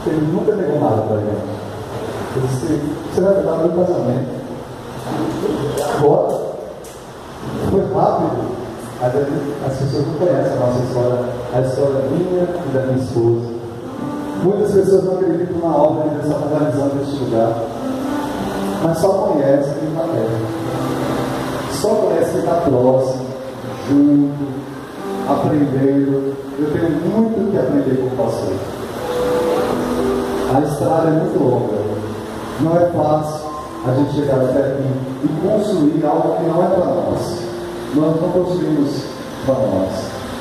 Ele nunca negou nada para gente. Ele disse: você vai cuidar do meu casamento. Agora, foi rápido. Mas as pessoas não conhecem a nossa história, a história minha e da minha esposa. Muitas pessoas não acreditam na obra que Deus está realizando neste lugar, mas só conhecem quem está perto, só conhece quem está próximo, junto, aprendendo. Eu tenho muito que aprender com o pastor. A estrada é muito longa, não é fácil a gente chegar até aqui e construir algo que não é para nós. Nós não construímos para nós.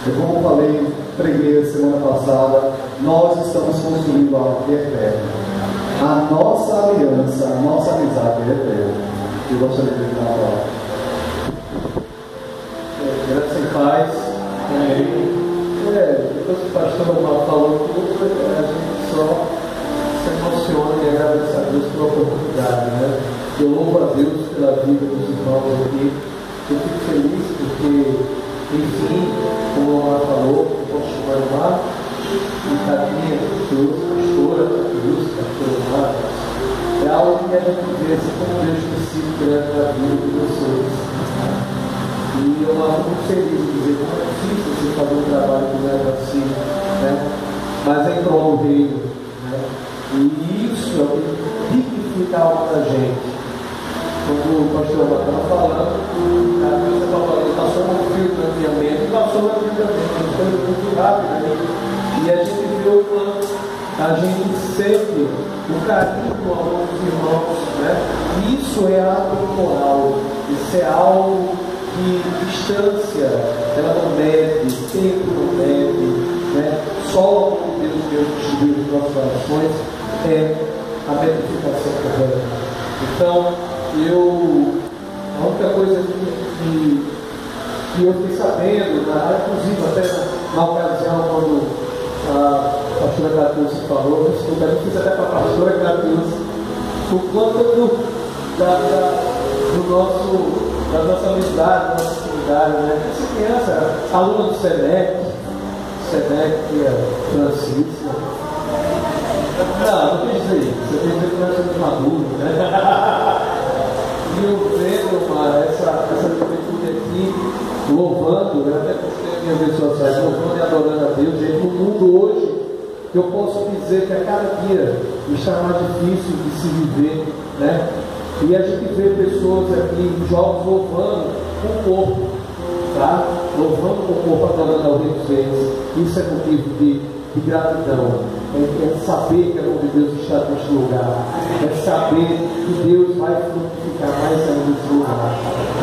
Eu, como falei, preguei a semana passada, nós estamos construindo algo que é eterno. A nossa aliança, a nossa amizade é eterna. Eu gostaria de dar uma palavra. Graças a paz. Depois que o pastor falou tudo, a gente só se emociona e agradece a Deus pela oportunidade, né? Eu louvo a Deus pela vida dos irmãos aqui. Eu fico feliz porque, enfim, como o Omar falou, eu posso chamar o Omar, e Tadinha, pastora, Omar, é algo que a gente vê assim como Deus precisa grande na vida de pessoas. E eu acho muito feliz de dizer como é difícil você fazer um trabalho que não é assim, né? Mas é em prol do reino, né? E isso é o que dignifica a alma da gente. Quando o pastor estava falando, passou um filtro na minha mente, passou na minha mente, uma coisa muito rápida, né? E a gente viu quanto a gente sente o carinho do amor dos irmãos, né? E isso é algo moral, isso é algo que distância, ela não mede, tempo não mede, né? Só o amor de Deus que nos nossos corações é a beatificação correta. Então, a única coisa que eu fiquei sabendo, inclusive até na ocasião quando a pastora Catiúcia falou, eu fiz até para a pastora Catiúcia, por conta da nossa amizade, da nossa intimidade, né? Essa criança, aluna do SENEC, que é Francisca. Não quis dizer isso, você tem que dizer que nós somos maduros, né? E eu vendo essa juventude aqui louvando, eu até postei nas minhas redes sociais, louvando e adorando a Deus. Gente, no mundo hoje, eu posso dizer que a cada dia está mais difícil de se viver, né? E a gente vê pessoas aqui, jovens, louvando com o corpo, tá? Louvando com o corpo, adorando ao Rei dos Reis. Isso é motivo de gratidão. É saber que a mão de Deus está neste lugar. É saber que Deus vai frutificar mais ainda nesse lugar.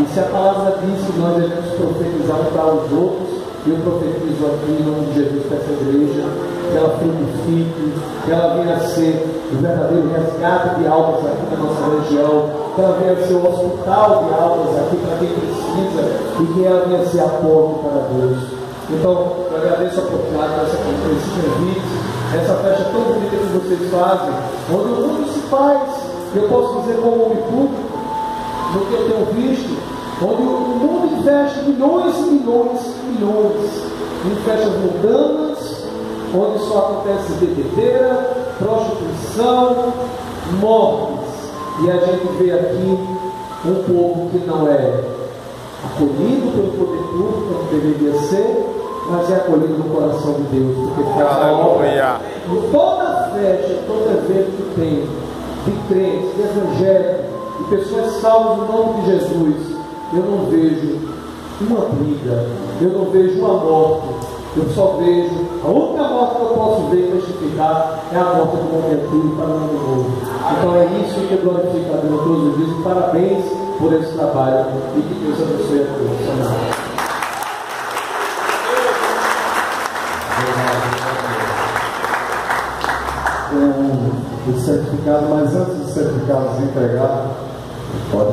E se a palavra diz que nós devemos profetizar um para os outros, eu profetizo aqui em nome de Jesus para essa igreja, que ela frutifique, que ela venha a ser o verdadeiro resgate de almas aqui na nossa região, que ela venha a ser o hospital de almas aqui para quem precisa, e que ela venha a ser a porta para Deus. Então, eu agradeço a oportunidade por esse convite, essa festa tão bonita que vocês fazem, onde o mundo se faz, eu posso dizer como homem público, no que eu tenho visto, onde o mundo investe milhões e milhões e milhões em festas mundanas, onde só acontece bebedeira, prostituição, mortes, e a gente vê aqui um povo que não é acolhido pelo poder público como deveria ser, mas é acolhido no coração de Deus, porque faz a obra. Em toda festa, todo evento que tem de crentes, de evangélicos, de pessoas salvas no nome de Jesus, eu não vejo uma briga, eu não vejo uma morte, eu só vejo, a única morte que eu posso ver e testificar é a morte do homem antigo para o mundo novo. Então é isso que eu glorifico a Deus todos os dias, e parabéns por esse trabalho, e que Deus abençoe a todos. O certificado, mas antes do certificado desempregar, pode